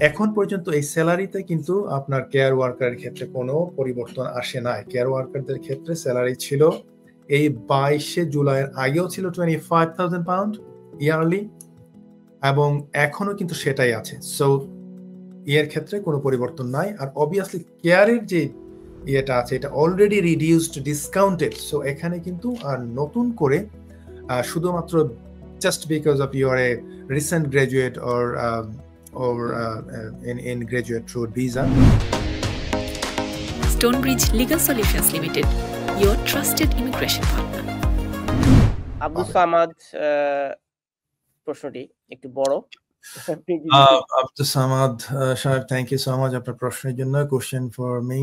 এখন পর্যন্ত এই স্যালারিতে কিন্তু আপনার কেয়ার ওয়ার্কারের ক্ষেত্রে কোনো পরিবর্তন আসে নাই। কেয়ার ওয়ার্কারদের ক্ষেত্রে স্যালারি ছিল এই 22 জুলাইয়ের আগেও ছিল 25,000 পাউন্ড ইয়ারলি এবং এখনো কিন্তু সেটাই আছে। সো এর ক্ষেত্রে কোনো পরিবর্তন নাই। আর অবভিয়াসলি কেয়ারের যে ইয়েটা আছে এটা অলরেডি রিডিউসড ডিসকাউন্টেড। সো এখানে কিন্তু আর নতুন করে শুধুমাত্র just because of you are a recent graduate or in graduate road visa. Stonebridge Legal Solutions Limited, your trusted immigration partner. Abdul Samad প্রশ্নটি একটু বড়। Abdul Samad, thank you so much. After question for me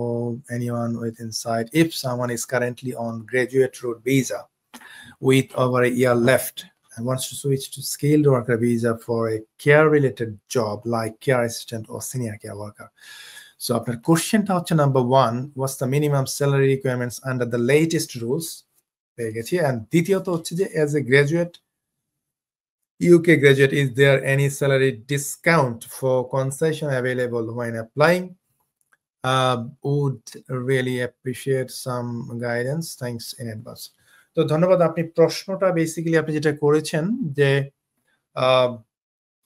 or anyone with insight. If someone is currently on graduate road visa with over a year left and wants to switch to skilled worker visa for a care-related job like care assistant or senior care worker. So after question number 1, what's the minimum salary requirements under the latest rules? And as a graduate, UK graduate, is there any salary discount for concession available when applying? Would really appreciate some guidance. Thanks in advance. তো ধন্যবাদ। আপনি প্রশ্নটা basically আপনি যেটা করেছেন যে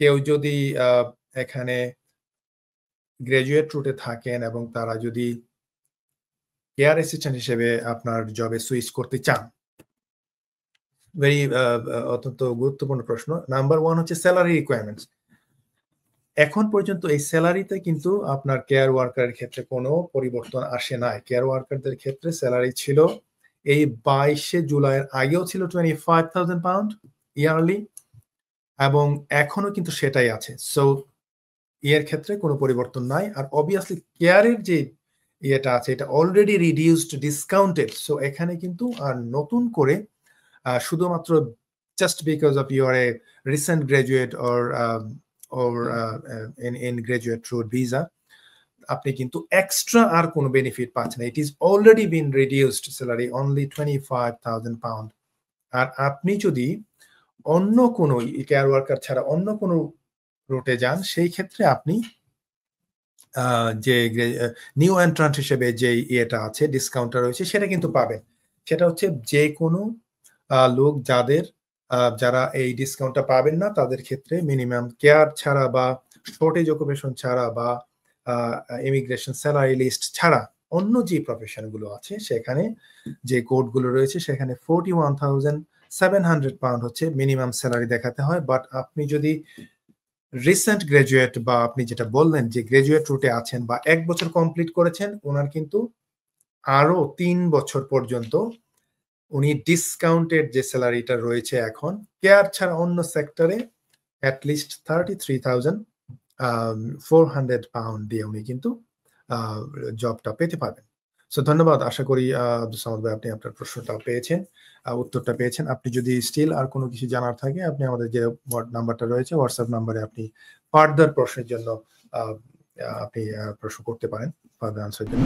কেউ যদি এখানে গ্রাজুয়েট রুটে থাকেন এবং তারা যদি কেয়ার অ্যাসিস্ট্যান্ট হিসেবে আপনার জবে সুইচ করতে চান, ভেরি অত্যন্ত গুরুত্বপূর্ণ প্রশ্ন। নাম্বার 1 হচ্ছে স্যালারি রিকোয়ারমেন্টস। এখন পর্যন্ত এই স্যালারিতে কিন্তু আপনার কেয়ার ওয়ার্কারের ক্ষেত্রে কোনো পরিবর্তন আসে নাই। কেয়ার ওয়ার্কারদের ক্ষেত্রে স্যালারি ছিল এই 22 জুলাইয়ের আগেও ছিল 25,000 পাউন্ড ইয়ারলি এবং এখনো কিন্তু সেটাই আছে। সো এর ক্ষেত্রে কোনো পরিবর্তন নাই। আর অবভিয়াসলি কেয়ারের যে ইয়েটা আছে এটা অলরেডি রিডিউসড ডিসকাউন্টেড। সো এখানে কিন্তু আর নতুন করে শুধুমাত্র just because of you are a recent graduate or in graduate road visa, আপনি কিন্তু এক্সট্রা আর কোনো বেনিফিট পাচ্ছেন না। It is already been reduced salary only 25,000 pound. আর আপনি যদি অন্য কোনো কেয়ার ওয়ার্কার ছাড়া অন্য কোনো রুটে যান, সেই ক্ষেত্রে আপনি যে নিউ এন্ট্রান্ট হিসেবে যে ইয়েটা আছে, ডিসকাউন্টটা রয়েছে, সেটা কিন্তু পাবেন। সেটা হচ্ছে যে কোনো লোক যারা এই ডিসকাউন্টটা পাবেন না তাদের ক্ষেত্রে মিনিমাম কেয়ার ছাড়া বা শর্টেজ অকুপেশন ছাড়া বা ইমিগ্রেশন স্যালারি লিস্ট ছাড়া অন্য যে প্রফেশনগুলো আছে সেখানে যে কোডগুলো রয়েছে সেখানে 41,700 পাউন্ড হচ্ছে মিনিমাম স্যালারি দেখাতে হয়। বাট আপনি যদি রিসেন্ট গ্রাজুয়েট বা আপনি যেটা বললেন যে গ্রাজুয়েট রুটে আছেন বা 1 বছর কমপ্লিট করেছেন, ওনার কিন্তু আরো 3 বছর পর্যন্ত উনি ডিসকাউন্টেড যে স্যালারিটা রয়েছে এখন কেয়ার ছাড়া অন্য সেক্টরে অ্যাটলিস্ট 33,400 পাউন্ড দিয়ে উনি কিন্তু জবটা পেতে পারবেন। সো ধন্যবাদ। আশা করি আব্দুল সামাদ ভাই আপনি আপনার প্রশ্নটা পেয়েছেন, উত্তরটা পেয়েছেন। আপনি যদি স্টিল আর কোনো কিছু জানার থাকে আপনি আমাদের যে নাম্বারটা রয়েছে হোয়াটসঅ্যাপ নাম্বারে আপনি ফার্দার প্রশ্নের জন্য আপনি প্রশ্ন করতে পারেন, ফার্দার আনসারের জন্য।